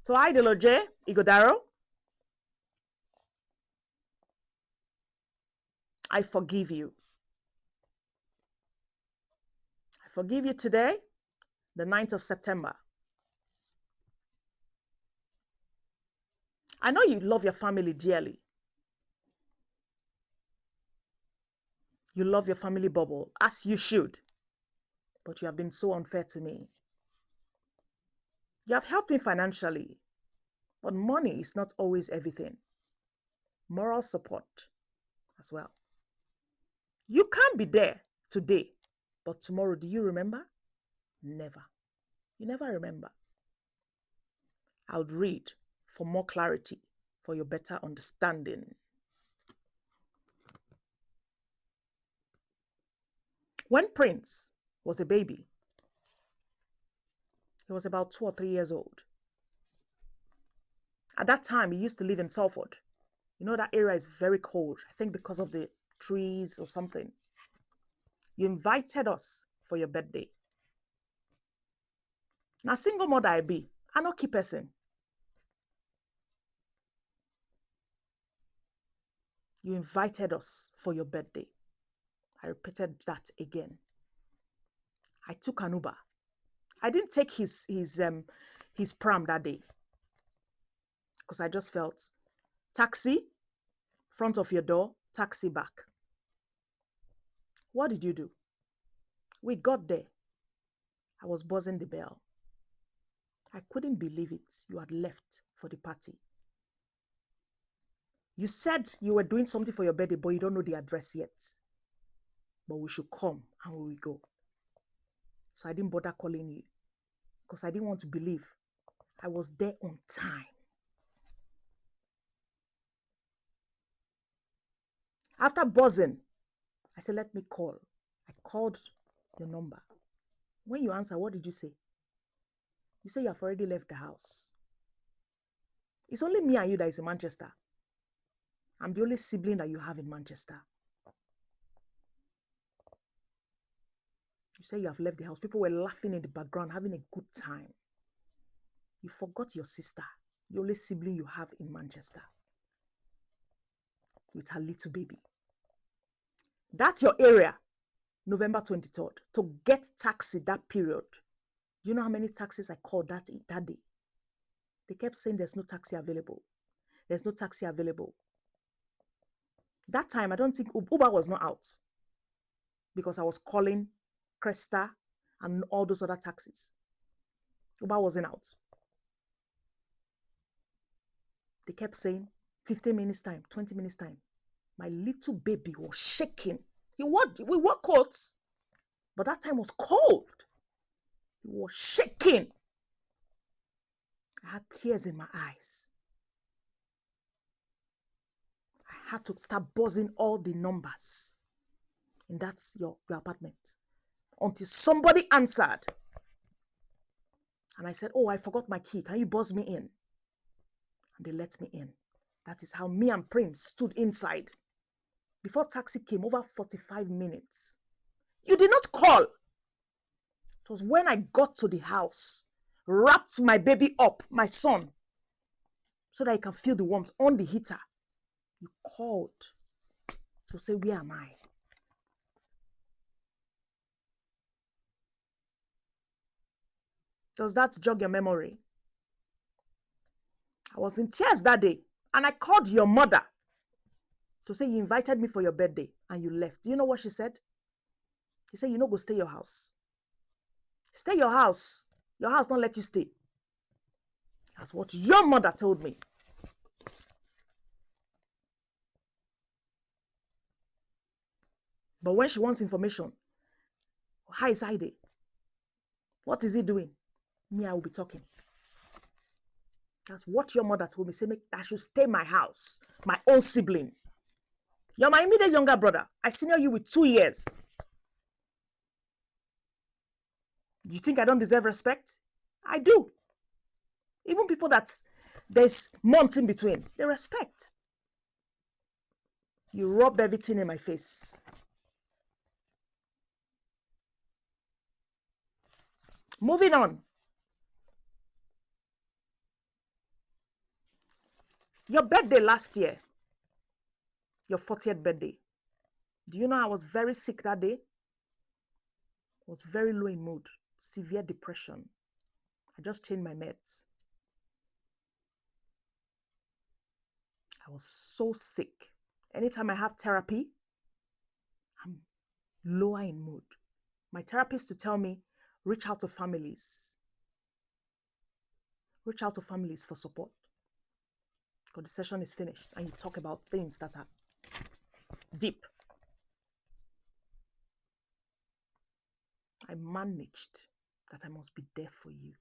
To Idiloje, Igodaro, I forgive you. I forgive you today, the 9th of September. I know you love your family dearly. You love your family bubble, as you should. But you have been so unfair to me. You have helped me financially, but money is not always everything. Moral support as well. You can't be there today, but tomorrow, do you remember? Never. You never remember. I would read for more clarity, for your better understanding. When Prince was a baby, he was about 2 or 3 years old. At that time, he used to live in Salford. You know, that area is very cold, I think because of the trees or something. You invited us for your birthday. Now, single mother I be, I no keep person. You invited us for your birthday. I repeated that again. I took an Uber. I didn't take his pram that day because I just felt taxi, front of your door, taxi back. What did you do? We got there. I was buzzing the bell. I couldn't believe it. You had left for the party. You said you were doing something for your birthday, but you don't know the address yet. But we should come and we will go. So I didn't bother calling you because I didn't want to believe I was there on time. After buzzing, I said, let me call. I called the number. When you answer, what did you say? You say you have already left the house. It's only me and you that is in Manchester. I'm the only sibling that you have in Manchester. You say you have left the house. People were laughing in the background, having a good time. You forgot your sister, the only sibling you have in Manchester, with her little baby. That's your area, November 23rd. To get taxi that period, do you know how many taxis I called that day? They kept saying there's no taxi available. There's no taxi available. That time, I don't think Uber was not out because I was calling Cresta and all those other taxis. Uber wasn't out. They kept saying 15 minutes time, 20 minutes time. My little baby was shaking. We wore coats, but that time was cold. He was shaking. I had tears in my eyes. I had to start buzzing all the numbers. And that's your apartment. Until somebody answered. And I said, oh, I forgot my key. Can you buzz me in? And they let me in. That is how me and Prince stood inside. Before taxi came, over 45 minutes. You did not call. It was when I got to the house, wrapped my baby up, my son, so that I can feel the warmth on the heater. You called to say, where am I? Does that jog your memory? I was in tears that day, and I called your mother to say you invited me for your birthday and you left. Do you know what she said? She said, you no go stay your house. Stay your house. Your house don't let you stay. That's what your mother told me. But when she wants information, how is Ide? What is he doing? Me, I will be talking. That's what your mother told me. Say, I should stay in my house. My own sibling. You're my immediate younger brother. I senior you with 2 years. You think I don't deserve respect? I do. Even people that there's months in between, they respect. You rub everything in my face. Moving on. Your birthday last year, your 40th birthday. Do you know I was very sick that day? I was very low in mood, severe depression. I just changed my meds. I was so sick. Anytime I have therapy, I'm lower in mood. My therapist to tell me, reach out to families. Reach out to families for support. Because the session is finished and you talk about things that are deep. I managed that I must be there for you.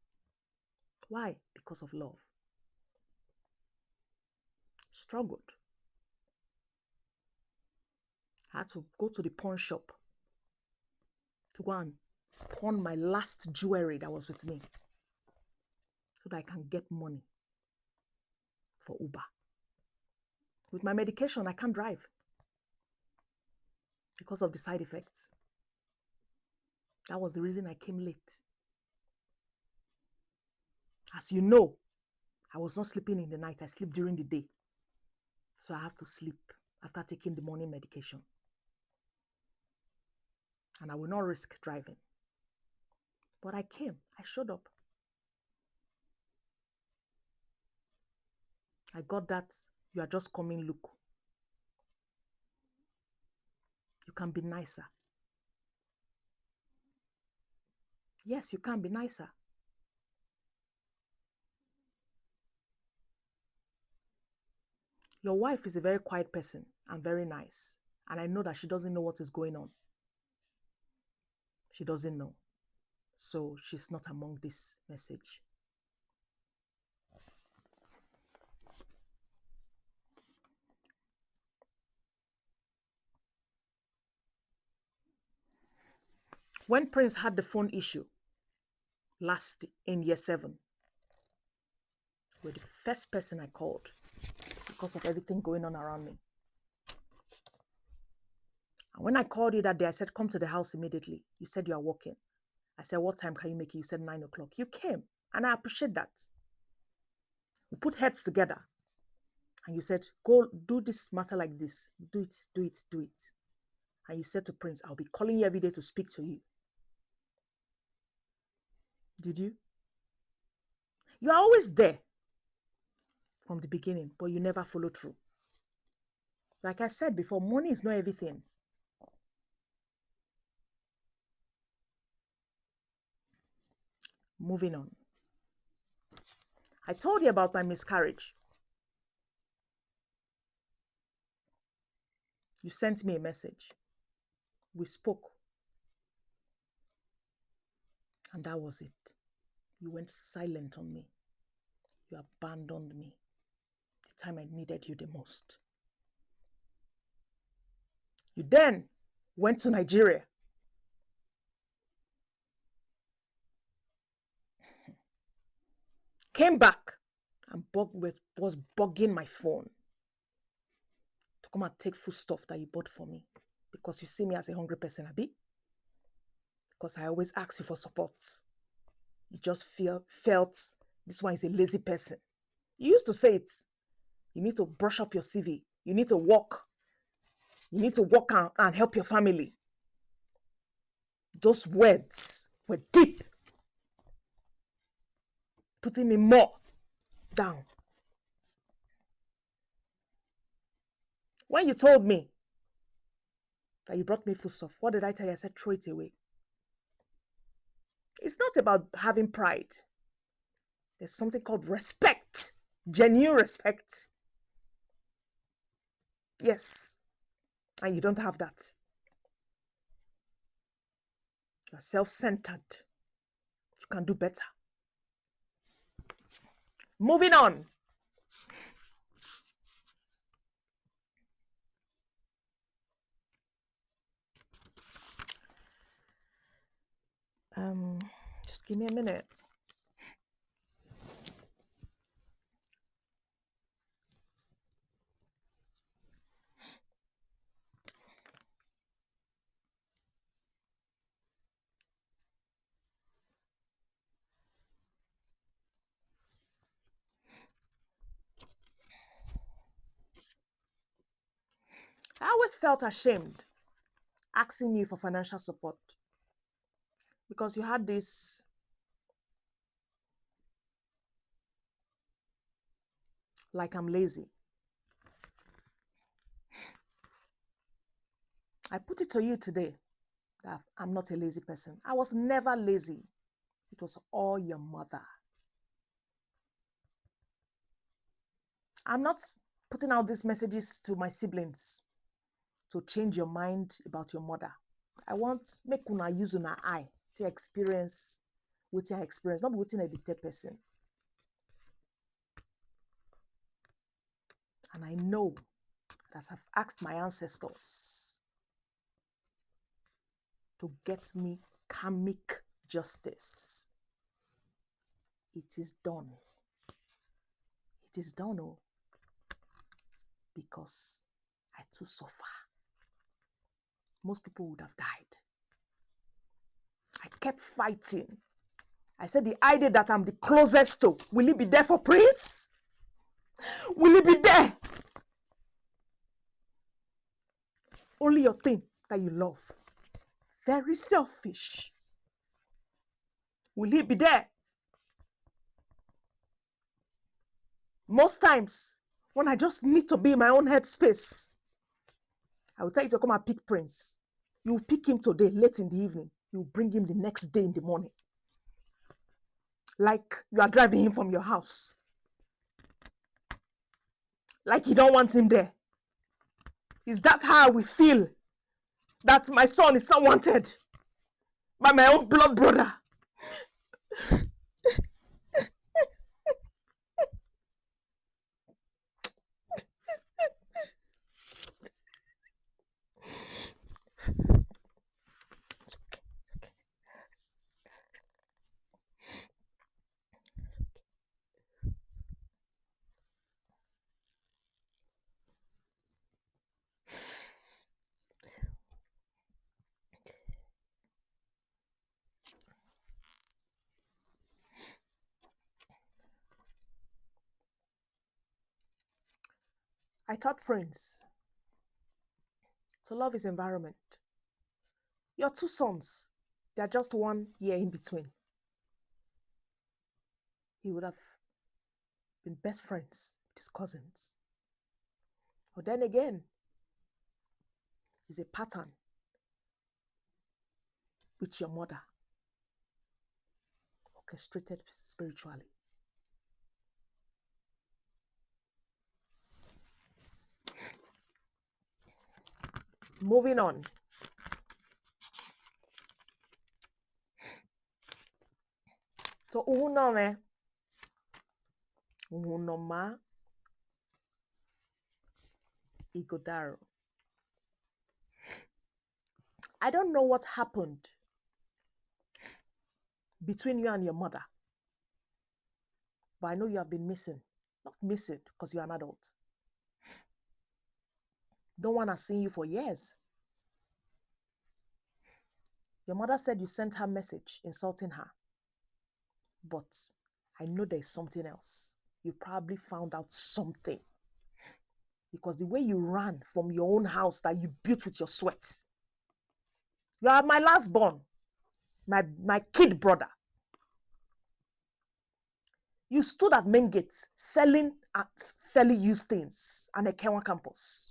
Why? Because of love. Struggled. I had to go to the pawn shop to go and pawn my last jewelry that was with me so that I can get money for Uber. With my medication, I can't drive because of the side effects. That was the reason I came late. As you know, I was not sleeping in the night. I sleep during the day. So I have to sleep after taking the morning medication. And I will not risk driving. But I came. I showed up. I got that. You are just coming, look. You can be nicer. Yes, you can be nicer. Your wife is a very quiet person and very nice. And I know that she doesn't know what is going on. She doesn't know. So she's not among this message. When Prince had the phone issue last in year 7, you were the first person I called because of everything going on around me. And when I called you that day, I said, come to the house immediately. You said you are working. I said, what time can you make it? You said 9 o'clock. You came, and I appreciate that. We put heads together, and you said, go do this matter like this. Do it, do it, do it. And you said to Prince, I'll be calling you every day to speak to you. Did you? You are always there from the beginning, but you never follow through. Like I said before, money is not everything. Moving on. I told you about my miscarriage. You sent me a message. We spoke. And that was it. You went silent on me. You abandoned me the time I needed you the most. You then went to Nigeria. Came back and was bugging my phone to come and take food stuff that you bought for me because you see me as a hungry person, Abi. Because I always ask you for support. You just felt this one is a lazy person. You used to say it. You need to brush up your CV. You need to work. You need to work and help your family. Those words were deep, putting me more down. When you told me that you brought me foodstuff, what did I tell you? I said, throw it away. It's not about having pride. There's something called respect, genuine respect. Yes, and you don't have that. You're self-centered. You can do better. Moving on. Just give me a minute. always felt ashamed asking you for financial support because you had this like I'm lazy. I put it to you today that I'm not a lazy person. I was never lazy. It was all your mother. I'm not putting out these messages to my siblings to change your mind about your mother. I want make una use una eye to experience with your experience, not within a dictated person. And I know that I've asked my ancestors to get me karmic justice. It is done. It is done, oh, because I too suffer. Most people would have died. I kept fighting. I said the idea that I'm the closest to, will he be there for Prince? Will he be there? Only your thing that you love. Very selfish. Will he be there? Most times, when I just need to be in my own headspace, I will tell you to come and pick Prince. You will pick him today, late in the evening. You will bring him the next day in the morning. Like you are driving him from your house. Like you don't want him there. Is that how we feel? That my son is not wanted by my own blood brother? I taught Prince to love his environment. Your two sons, they are just 1 year in between. He would have been best friends with his cousins. But then again, it's a pattern with your mother, orchestrated spiritually. Moving on. So uhunome, uhunoma, igodaro. I don't know what happened between you and your mother, but I know you have been missing. Not missing because you're an adult. No one has seen you for years. Your mother said you sent her a message insulting her. But I know there's something else. You probably found out something. Because the way you ran from your own house that you built with your sweat. You are my last born. My kid brother. You stood at main gate selling at fairly used things on a Kenwa campus.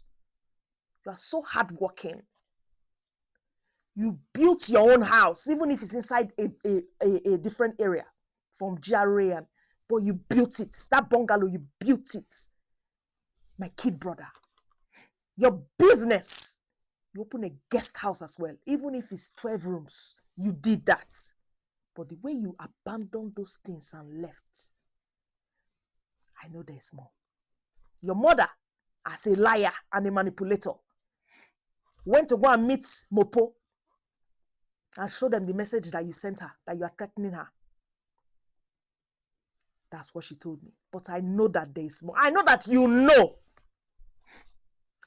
You are so hardworking. You built your own house, even if it's inside a different area from GRA, but you built it. That bungalow, you built it. My kid brother. Your business, you open a guest house as well, even if it's 12 rooms. You did that. But the way you abandoned those things and left, I know there's more. Your mother, as a liar and a manipulator, went to go and meet Mopo and show them the message that you sent her, that you are threatening her. That's what she told me. But I know that there is more. I know that you know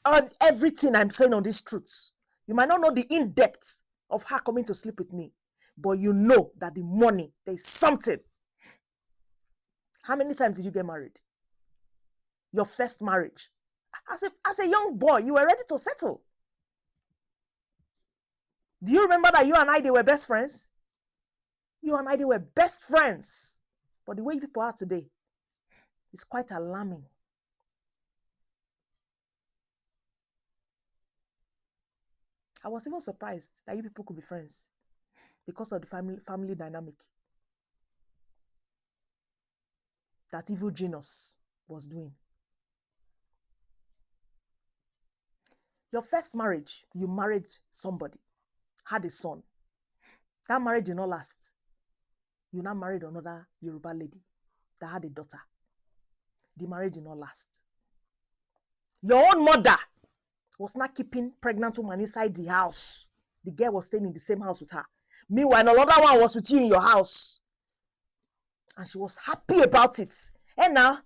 of everything I'm saying on these truths. You might not know the in-depth of her coming to sleep with me, but you know that the money, there is something. How many times did you get married? Your first marriage. As a young boy, you were ready to settle. Do you remember that you and I, they were best friends? You and I, they were best friends. But the way people are today is quite alarming. I was even surprised that you people could be friends because of the family dynamic that evil genius was doing. Your first marriage, you married somebody, had a son. That marriage did not last. You now married another Yoruba lady that had a daughter. The marriage did not last. Your own mother was not keeping pregnant woman inside the house. The girl was staying in the same house with her. Meanwhile, another one was with you in your house. And she was happy about it. And now,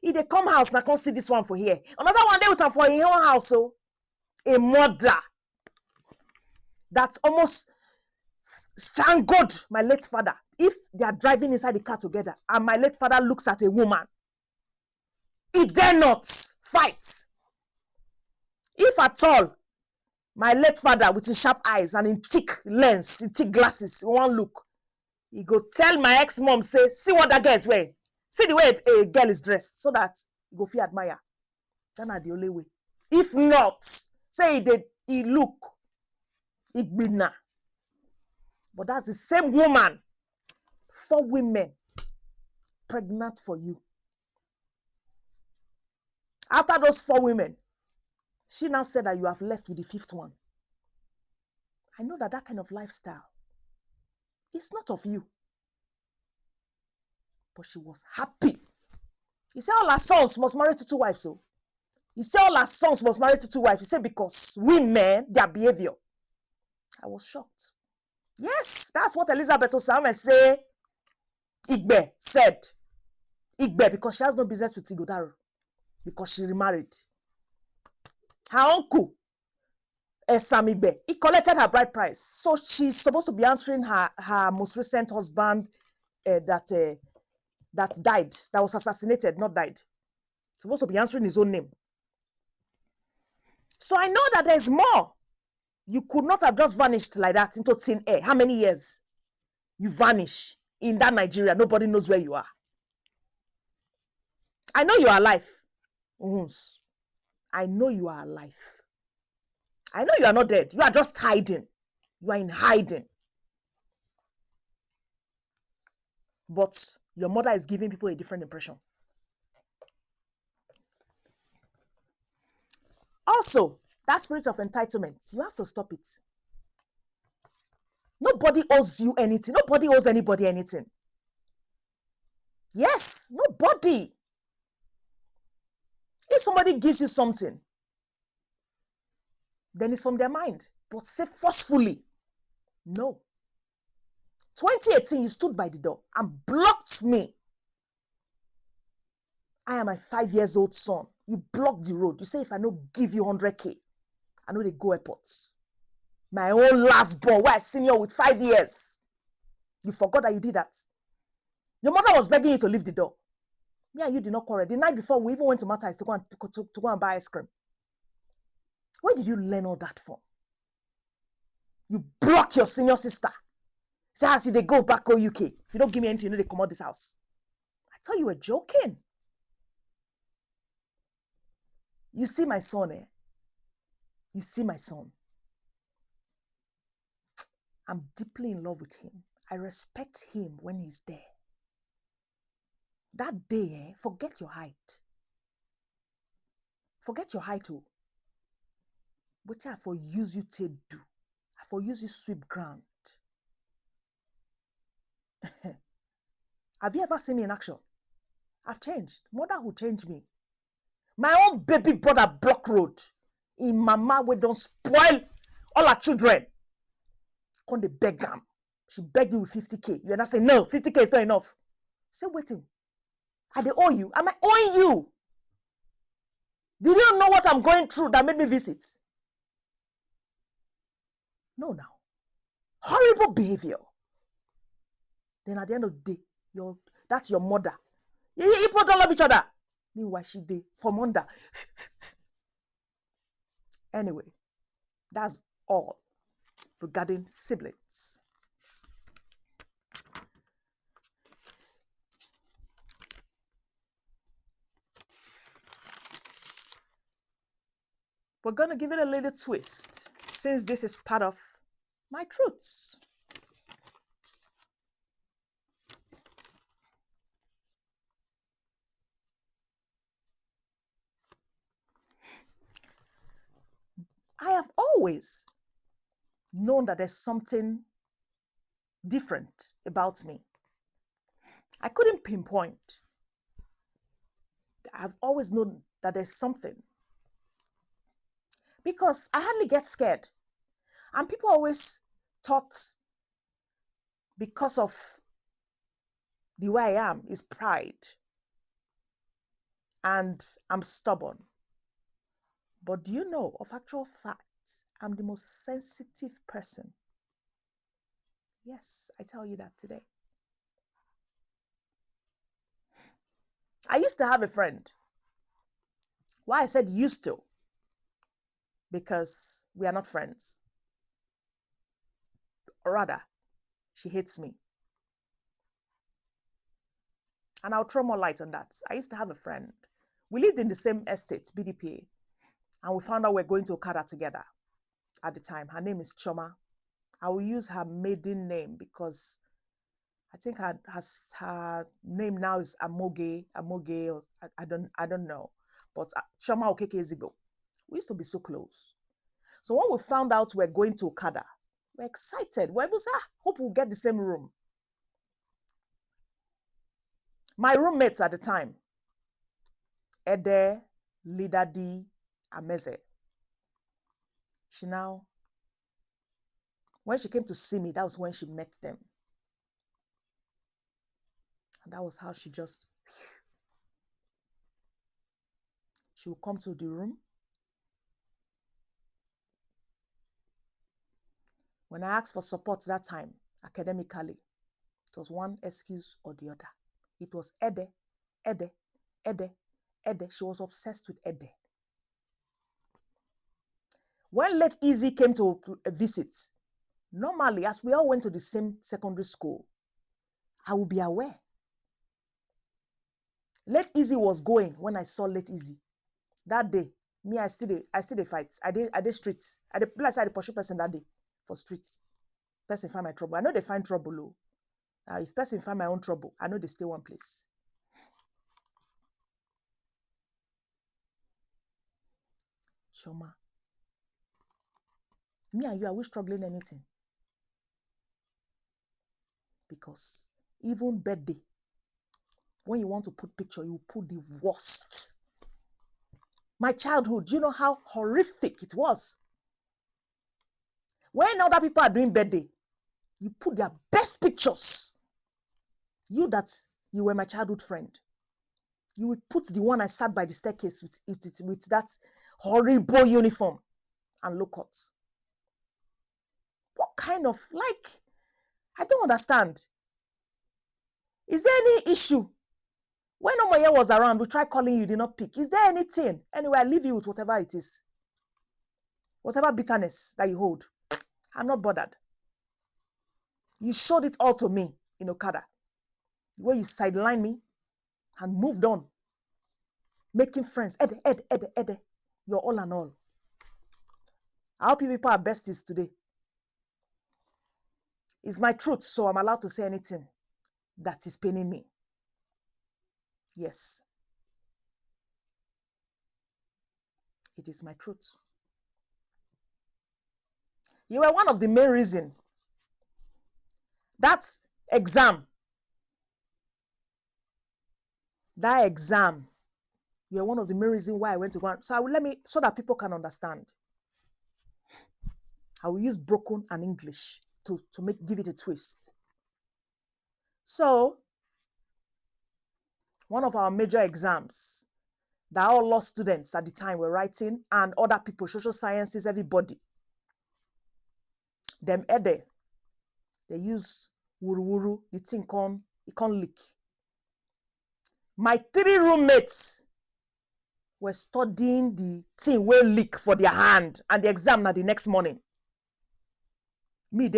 if they come house, now can't see this one for here. Another one they with her for in your house. So, a mother that almost strangled my late father. If they are driving inside the car together and my late father looks at a woman, he dare not fight. If at all, my late father with his sharp eyes and in thick lens, in thick glasses, one look, he go tell my ex-mom, say, see what that girl is wearing. See the way a girl is dressed, so that he go feel admire. That's not the only way. If not, say he look, he bina. But that's the same woman, 4 women pregnant for you. After those 4 women, she now said that you have left with the 5th one. I know that kind of lifestyle is not of you. But she was happy. He said all her sons must marry to 2 wives. So he said all her sons must marry to 2 wives. He said because women, their behavior. I was shocked. Yes, that's what Elizabeth Osama said. Igbe said. Igbe, because she has no business with Igodaro. Because she remarried. Her uncle, Sam Igbe, he collected her bride price. So she's supposed to be answering her most recent husband that died, that was assassinated, not died. Supposed to be answering his own name. So I know that there's more. You could not have just vanished like that into thin air. How many years? You vanish in that Nigeria. Nobody knows where you are. I know you are alive. I know you are alive. I know you are not dead. You are just hiding. You are in hiding. But your mother is giving people a different impression. Also, that spirit of entitlement, you have to stop it. Nobody owes you anything. Nobody owes anybody anything. Yes, nobody. If somebody gives you something, then it's from their mind. But say forcefully, no. 2018, you stood by the door and blocked me. I am a 5-year-old son. You blocked the road. You say if I no give you 100K, I know they go airports. My own last born, where I senior with 5 years. You forgot that you did that. Your mother was begging you to leave the door. Yeah, you did not quarrel. The night before, we even went to Matthias to go and buy ice cream. Where did you learn all that from? You block your senior sister. Say as you they go back to UK. If you don't give me anything, you know they come out this house. I thought you were joking. You see my son, eh? You see my son. I'm deeply in love with him. I respect him when he's there. That day, forget your height. Forget your height, oh. But I for use you to do. I for use you sweep ground. Have you ever seen me in action? I've changed. Motherhood changed me. My own baby brother block road. In mama, we don't spoil all our children. Come they beg them. She begged you with 50K. You are not saying, no, 50K is not enough. Say, waiting. Are they owe you? Am I owing you? Did you know what I'm going through that made me visit? No, now. Horrible behavior. Then at the end of the day, that's your mother. You people don't love each other. Meanwhile, she did from under. Anyway, that's all. regarding siblings. We're going to give it a little twist since this is part of my truths. I have always known that there's something different about me. I couldn't pinpoint. I've always known that there's something. Because I hardly get scared. And people always thought because of the way I am is pride. And I'm stubborn. But do you know, of actual fact, I'm the most sensitive person. Yes, I tell you that today. I used to have a friend. Why I said used to? Because we are not friends. Or rather, she hates me. And I'll throw more light on that. I used to have a friend. We lived in the same estate, BDPA. And we found out we're going to Okada together at the time. Her name is Choma. I will use her maiden name because I think her name now is Amoge, or I don't know. But Choma Okeke Ezigbo. We used to be so close. So when we found out we're going to Okada, we're excited. We even said, hope we'll get the same room. My roommates at the time, Ede, Lidadi, Ameze. She now, when she came to see me, that was when she met them. And that was how she just, she would come to the room. When I asked for support that time, academically, it was one excuse or the other. It was Ede, Ede, Ede, Ede. She was obsessed with Ede. When Late Easy came to visit, normally, as we all went to the same secondary school, I would be aware. Late Easy was going when I saw Late Easy. That day, me, I still dey fight. I did streets. I did plus I did pursue person that day for streets. Person find my trouble. I know they find trouble. If person find my own trouble, I know they stay one place. Choma. Me and you, are we struggling anything? Because even birthday, when you want to put picture, you put the worst. My childhood, do you know how horrific it was? When other people are doing birthday, you put their best pictures. You were my childhood friend. You would put the one I sat by the staircase with that horrible uniform and look at. What kind of, I don't understand. Is there any issue? When Omoye was around, we tried calling you, did not pick. Is there anything? Anyway, I leave you with whatever it is. Whatever bitterness that you hold. I'm not bothered. You showed it all to me in Okada. The way you sidelined me and moved on. Making friends. Ede. You're all and all. I hope you people are besties today. It's my truth, so I'm allowed to say anything that is paining me. Yes. It is my truth. You were one of the main reasons. That exam, you're one of the main reasons why I went to go. So that people can understand. I will use broken and English to give it a twist. So, one of our major exams that all law students at the time were writing, and other people, social sciences, everybody. Them Ede, they use wuru, the thing it can't leak. My 3 roommates were studying the thing will leak for their hand, and the exam now the next morning. Me,